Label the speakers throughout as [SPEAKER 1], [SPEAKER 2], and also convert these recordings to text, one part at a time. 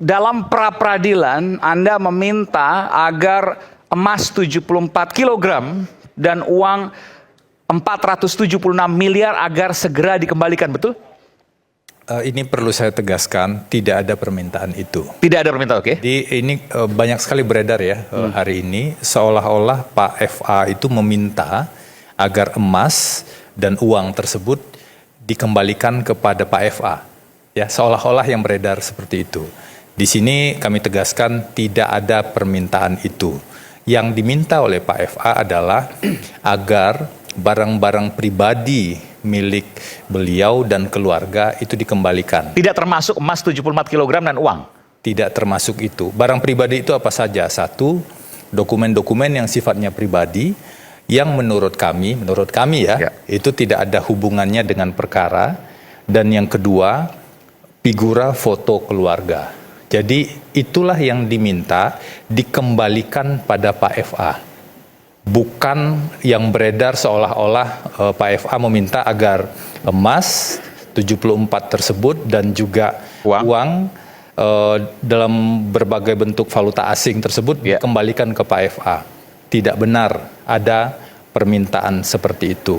[SPEAKER 1] dalam pra-peradilan Anda meminta agar emas 74 kg dan uang 476 miliar agar segera dikembalikan, betul?
[SPEAKER 2] Ini perlu saya tegaskan, tidak ada permintaan itu.
[SPEAKER 1] Tidak ada permintaan, oke?
[SPEAKER 2] Jadi ini banyak sekali beredar ya hari ini, seolah-olah Pak FA itu meminta agar emas dan uang tersebut dikembalikan kepada Pak FA. Ya, seolah-olah yang beredar seperti itu. Di sini kami tegaskan tidak ada permintaan itu. Yang diminta oleh Pak FA adalah agar barang-barang pribadi milik beliau dan keluarga itu dikembalikan.
[SPEAKER 1] Tidak termasuk emas 74 kg dan uang?
[SPEAKER 2] Tidak termasuk itu. Barang pribadi itu apa saja? Satu, dokumen-dokumen yang sifatnya pribadi yang menurut kami ya, itu tidak ada hubungannya dengan perkara. Dan yang kedua, figura foto keluarga. Jadi itulah yang diminta dikembalikan pada Pak FA. Bukan yang beredar seolah-olah Pak FA meminta agar emas 74 tersebut dan juga uang dalam berbagai bentuk valuta asing tersebut dikembalikan ke Pak FA. Tidak benar ada permintaan seperti itu.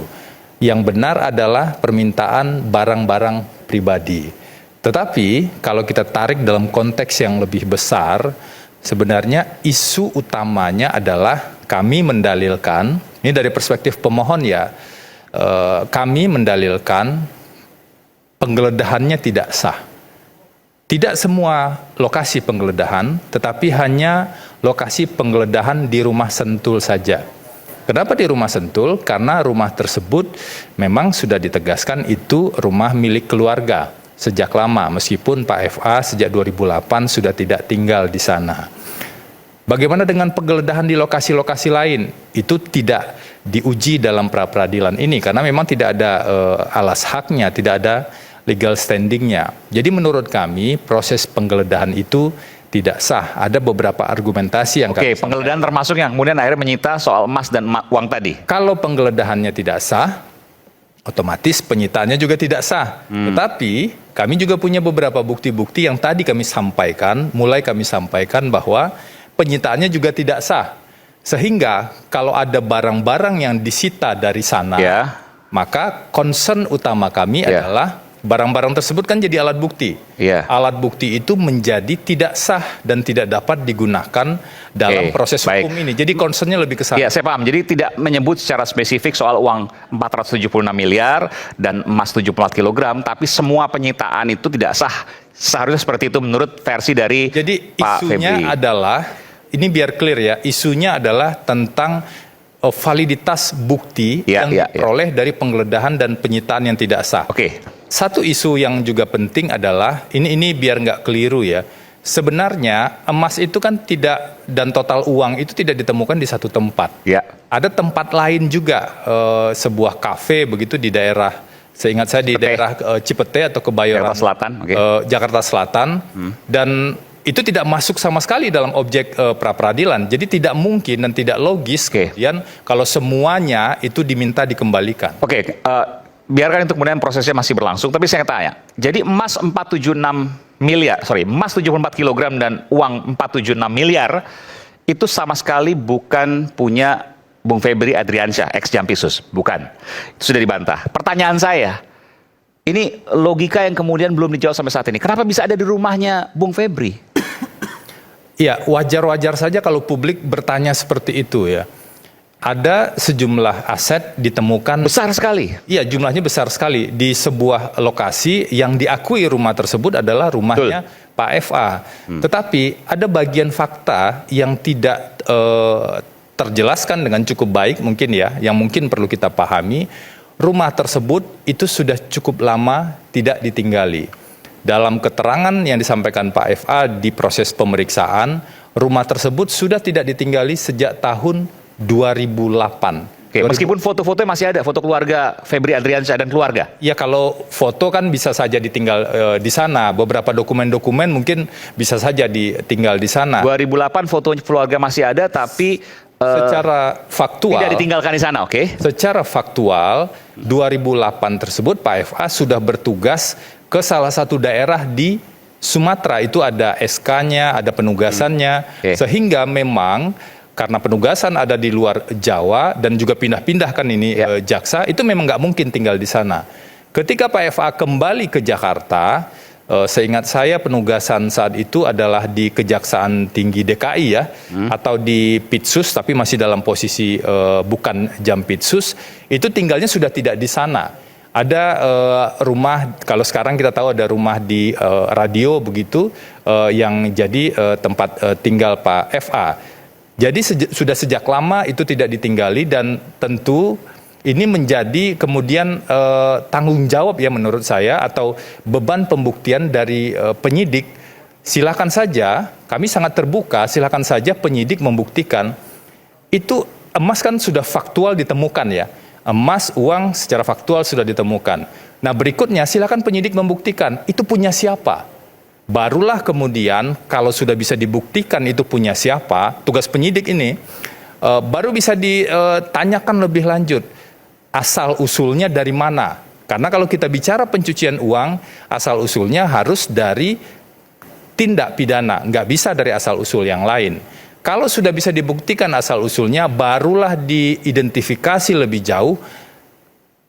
[SPEAKER 2] Yang benar adalah permintaan barang-barang pribadi. Tetapi kalau kita tarik dalam konteks yang lebih besar, sebenarnya isu utamanya adalah kami mendalilkan, ini dari perspektif pemohon ya, kami mendalilkan penggeledahannya tidak sah. Tidak semua lokasi penggeledahan, tetapi hanya lokasi penggeledahan di rumah Sentul saja. Kenapa di rumah Sentul? Karena rumah tersebut memang sudah ditegaskan itu rumah milik keluarga sejak lama, meskipun Pak FA sejak 2008 sudah tidak tinggal di sana. Bagaimana dengan penggeledahan di lokasi-lokasi lain? Itu tidak diuji dalam pra-peradilan ini karena memang tidak ada alas haknya, tidak ada legal standingnya. Jadi menurut kami proses penggeledahan itu tidak sah. Ada beberapa argumentasi yang
[SPEAKER 1] Oke, penggeledahan termasuk yang kemudian akhirnya menyita soal emas dan uang tadi.
[SPEAKER 2] Kalau penggeledahannya tidak sah, otomatis penyitaannya juga tidak sah. Tetapi kami juga punya beberapa bukti-bukti yang tadi kami sampaikan, bahwa penyitaannya juga tidak sah. Sehingga kalau ada barang-barang yang disita dari sana, maka concern utama kami adalah barang-barang tersebut kan jadi alat bukti. Alat bukti itu menjadi tidak sah dan tidak dapat digunakan dalam proses hukum ini. Jadi concernnya lebih ke sana.
[SPEAKER 1] Saya paham. Jadi tidak menyebut secara spesifik soal uang 476 miliar dan emas 74 kg, tapi semua penyitaan itu tidak sah. Seharusnya seperti itu menurut versi dari
[SPEAKER 2] Jadi
[SPEAKER 1] Pak
[SPEAKER 2] isunya
[SPEAKER 1] Febri.
[SPEAKER 2] adalah, ini biar clear ya, isunya adalah tentang validitas bukti yang diperoleh dari penggeledahan dan penyitaan yang tidak sah. Satu isu yang juga penting adalah, ini biar nggak keliru ya, sebenarnya emas itu kan tidak, dan total uang itu tidak ditemukan di satu tempat. Ada tempat lain juga, sebuah kafe begitu di daerah, seingat saya di daerah Cipete atau Kebayoran Jakarta Selatan, dan itu tidak masuk sama sekali dalam objek pra-peradilan. Jadi tidak mungkin dan tidak logis kemudian kalau semuanya itu diminta dikembalikan.
[SPEAKER 1] Biarkan itu kemudian prosesnya masih berlangsung, tapi saya tanya, jadi emas 74 kg dan uang 476 miliar itu sama sekali bukan punya Bung Febri Adriansyah, ex Jampisus, bukan. Itu sudah dibantah. Pertanyaan saya, ini logika yang kemudian belum dijawab sampai saat ini. Kenapa bisa ada di rumahnya Bung Febri?
[SPEAKER 2] Ya, wajar-wajar saja kalau publik bertanya seperti itu ya. Ada sejumlah aset ditemukan
[SPEAKER 1] besar sekali.
[SPEAKER 2] Iya, jumlahnya besar sekali di sebuah lokasi yang diakui rumah tersebut adalah rumahnya Pak FA. Tetapi ada bagian fakta yang tidak terjelaskan dengan cukup baik mungkin ya, yang mungkin perlu kita pahami. Rumah tersebut itu sudah cukup lama tidak ditinggali. Dalam keterangan yang disampaikan Pak FA di proses pemeriksaan, rumah tersebut sudah tidak ditinggali sejak tahun 2008.
[SPEAKER 1] Meskipun foto-fotonya masih ada, foto keluarga Febri Adriansyah dan keluarga.
[SPEAKER 2] Ya, kalau foto kan bisa saja ditinggal di sana. Beberapa dokumen-dokumen mungkin bisa saja ditinggal di sana.
[SPEAKER 1] 2008 foto keluarga masih ada, tapi
[SPEAKER 2] secara faktual
[SPEAKER 1] tidak ditinggalkan di sana,
[SPEAKER 2] Secara faktual, 2008 tersebut Pak FA sudah bertugas ke salah satu daerah di Sumatera itu ada SK-nya, ada penugasannya, sehingga memang karena penugasan ada di luar Jawa dan juga pindah-pindah kan ini jaksa, itu memang nggak mungkin tinggal di sana. Ketika Pak FA kembali ke Jakarta, seingat saya penugasan saat itu adalah di Kejaksaan Tinggi DKI ya, atau di Pitsus, tapi masih dalam posisi bukan Jampitsus, itu tinggalnya sudah tidak di sana. Ada rumah, kalau sekarang kita tahu ada rumah di radio begitu, yang jadi tempat tinggal Pak FA. Jadi sudah sejak lama itu tidak ditinggali, dan tentu ini menjadi kemudian tanggung jawab ya menurut saya, atau beban pembuktian dari penyidik. Silakan saja, kami sangat terbuka, silakan saja penyidik membuktikan. Itu emas kan sudah faktual ditemukan ya. Emas, uang secara faktual sudah ditemukan. Nah berikutnya silakan penyidik membuktikan itu punya siapa. Barulah kemudian kalau sudah bisa dibuktikan itu punya siapa, tugas penyidik ini baru bisa ditanyakan lebih lanjut. Asal usulnya dari mana? Karena kalau kita bicara pencucian uang, asal usulnya harus dari tindak pidana, nggak bisa dari asal usul yang lain. Kalau sudah bisa dibuktikan asal usulnya, barulah diidentifikasi lebih jauh.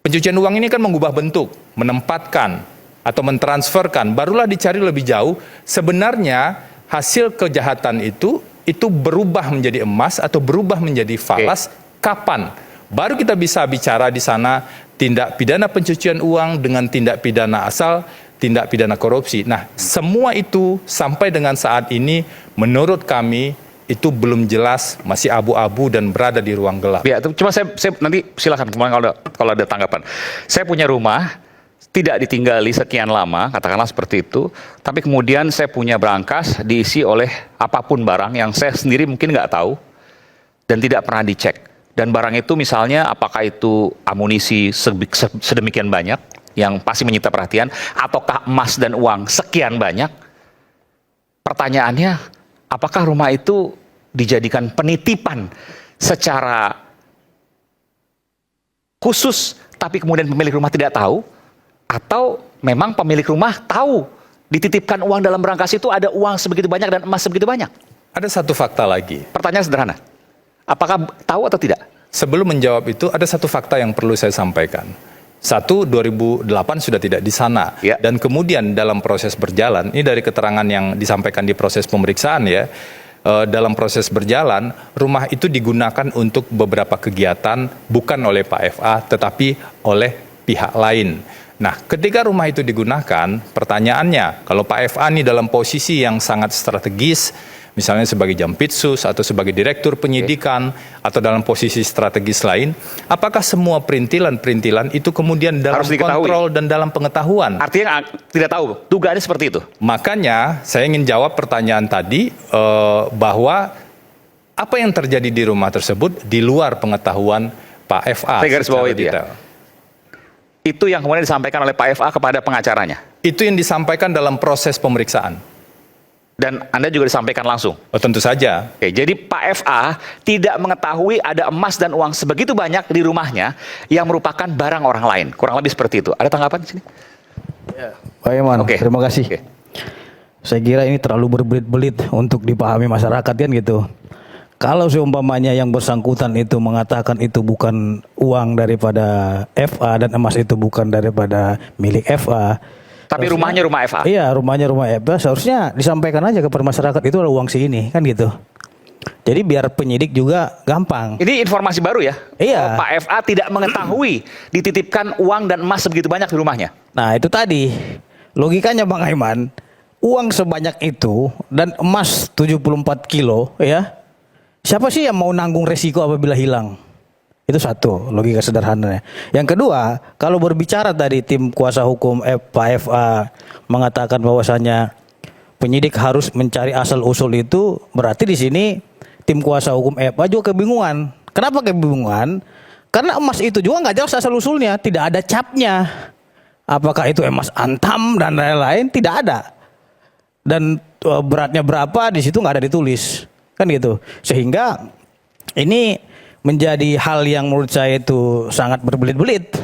[SPEAKER 2] Pencucian uang ini kan mengubah bentuk, menempatkan atau mentransferkan, barulah dicari lebih jauh. Sebenarnya hasil kejahatan itu berubah menjadi emas atau berubah menjadi falas kapan? Baru kita bisa bicara di sana tindak pidana pencucian uang dengan tindak pidana asal, tindak pidana korupsi. Nah, semua itu sampai dengan saat ini menurut kami itu belum jelas, masih abu-abu dan berada di ruang gelap.
[SPEAKER 1] Ya, cuma saya nanti silakan kalau ada tanggapan. Saya punya rumah tidak ditinggali sekian lama, katakanlah seperti itu, tapi kemudian saya punya berangkas diisi oleh apapun barang yang saya sendiri mungkin nggak tahu dan tidak pernah dicek. Dan barang itu misalnya apakah itu amunisi sedemikian banyak yang pasti menyita perhatian, ataukah emas dan uang sekian banyak. Pertanyaannya, apakah rumah itu dijadikan penitipan secara khusus tapi kemudian pemilik rumah tidak tahu, atau memang pemilik rumah tahu dititipkan uang dalam berangkas itu ada uang sebegitu banyak dan emas sebegitu banyak?
[SPEAKER 2] Ada satu fakta lagi.
[SPEAKER 1] Pertanyaan sederhana. Apakah tahu atau tidak?
[SPEAKER 2] Sebelum menjawab itu, ada satu fakta yang perlu saya sampaikan. 2008 sudah tidak di sana.
[SPEAKER 1] Ya.
[SPEAKER 2] Dan kemudian dalam proses berjalan, ini dari keterangan yang disampaikan di proses pemeriksaan ya, dalam proses berjalan, rumah itu digunakan untuk beberapa kegiatan, bukan oleh Pak FA, tetapi oleh pihak lain. Nah, ketika rumah itu digunakan, pertanyaannya, kalau Pak FA ini dalam posisi yang sangat strategis, misalnya sebagai Jampitsus atau sebagai Direktur Penyidikan atau dalam posisi strategis lain, apakah semua perintilan-perintilan itu kemudian dalam kontrol dan dalam pengetahuan?
[SPEAKER 1] Artinya tidak tahu, dugaannya seperti itu.
[SPEAKER 2] Makanya saya ingin jawab pertanyaan tadi bahwa apa yang terjadi di rumah tersebut di luar pengetahuan Pak FA.
[SPEAKER 1] Saya garis bawah itu ya. Itu yang kemudian disampaikan oleh Pak FA kepada pengacaranya?
[SPEAKER 2] Itu yang disampaikan dalam proses pemeriksaan.
[SPEAKER 1] Dan Anda juga disampaikan langsung?
[SPEAKER 2] Oh, tentu saja.
[SPEAKER 1] Oke, jadi Pak FA tidak mengetahui ada emas dan uang sebegitu banyak di rumahnya yang merupakan barang orang lain. Kurang lebih seperti itu. Ada tanggapan di sini?
[SPEAKER 3] Ya, Pak Iman, terima kasih. Saya kira ini terlalu berbelit-belit untuk dipahami masyarakat kan gitu. Kalau seumpamanya yang bersangkutan itu mengatakan itu bukan uang daripada FA dan emas itu bukan daripada milik FA.
[SPEAKER 1] Tapi rumahnya rumah FA?
[SPEAKER 3] Iya, rumahnya rumah FA. Seharusnya disampaikan aja kepada masyarakat itu adalah uang si ini, kan gitu. Jadi biar penyidik juga gampang.
[SPEAKER 1] Ini informasi baru ya?
[SPEAKER 3] Iya.
[SPEAKER 1] Pak FA tidak mengetahui dititipkan uang dan emas sebegitu banyak di rumahnya?
[SPEAKER 3] Nah itu tadi, logikanya Bang Aiman, uang sebanyak itu dan emas 74 kilo ya, siapa sih yang mau nanggung resiko apabila hilang? Itu satu, logika sederhananya. Yang kedua, kalau berbicara tadi tim kuasa hukum Pak FA mengatakan bahwasanya penyidik harus mencari asal usul itu, berarti di sini tim kuasa hukum FA juga kebingungan. Kenapa kebingungan? Karena emas itu juga nggak jelas asal usulnya, tidak ada capnya. Apakah itu emas antam dan lain-lain? Tidak ada. Dan beratnya berapa di situ nggak ada ditulis, kan gitu. Sehingga ini menjadi hal yang menurut saya itu sangat berbelit-belit,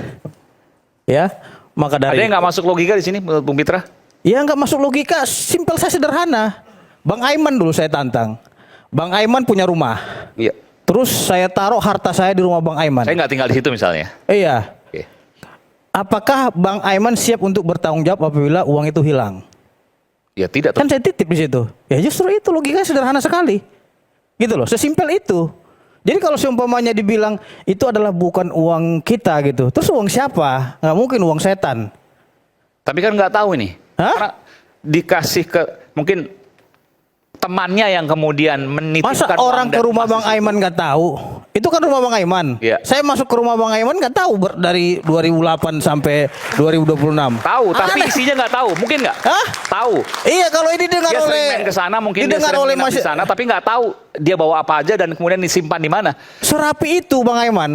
[SPEAKER 3] ya. Maka dari
[SPEAKER 1] ada yang nggak masuk logika di sini, menurut Bung Pitra?
[SPEAKER 3] Ya nggak masuk logika, simpel saya sederhana. Bang Aiman dulu saya tantang. Bang Aiman punya rumah.
[SPEAKER 1] Iya.
[SPEAKER 3] Terus saya taruh harta saya di rumah Bang Aiman.
[SPEAKER 1] Saya nggak tinggal di situ misalnya.
[SPEAKER 3] Iya.
[SPEAKER 1] Oke.
[SPEAKER 3] Apakah Bang Aiman siap untuk bertanggung jawab apabila uang itu hilang?
[SPEAKER 1] Ya tidak.
[SPEAKER 3] Kan saya titip di situ. Ya justru itu logikanya sederhana sekali. Gitu loh, sesimpel itu. Jadi kalau seumpamanya dibilang itu adalah bukan uang kita gitu. Terus uang siapa? Nggak mungkin uang setan.
[SPEAKER 1] Tapi kan nggak tahu ini.
[SPEAKER 3] Hah?
[SPEAKER 1] Karena dikasih ke mungkin temannya yang kemudian menitipkan
[SPEAKER 3] Masa
[SPEAKER 1] uang
[SPEAKER 3] orang ke
[SPEAKER 1] dan
[SPEAKER 3] rumah
[SPEAKER 1] emas
[SPEAKER 3] Bang
[SPEAKER 1] di situ.
[SPEAKER 3] Aiman nggak tahu? Itu kan rumah Bang Aiman.
[SPEAKER 1] Iya.
[SPEAKER 3] Saya masuk ke rumah Bang Aiman nggak tahu dari 2008 sampai 2026.
[SPEAKER 1] Tahu, tapi
[SPEAKER 3] Aneh.
[SPEAKER 1] isinya nggak tahu. Mungkin nggak?
[SPEAKER 3] Hah?
[SPEAKER 1] Tahu.
[SPEAKER 3] Iya, kalau ini dengar
[SPEAKER 1] Dia
[SPEAKER 3] oleh
[SPEAKER 1] sering main ke sana, mungkin dia
[SPEAKER 3] didengar
[SPEAKER 1] sering
[SPEAKER 3] oleh
[SPEAKER 1] menginap di sana, tapi nggak tahu dia bawa apa aja dan kemudian disimpan di mana.
[SPEAKER 3] serapi itu Bang Aiman.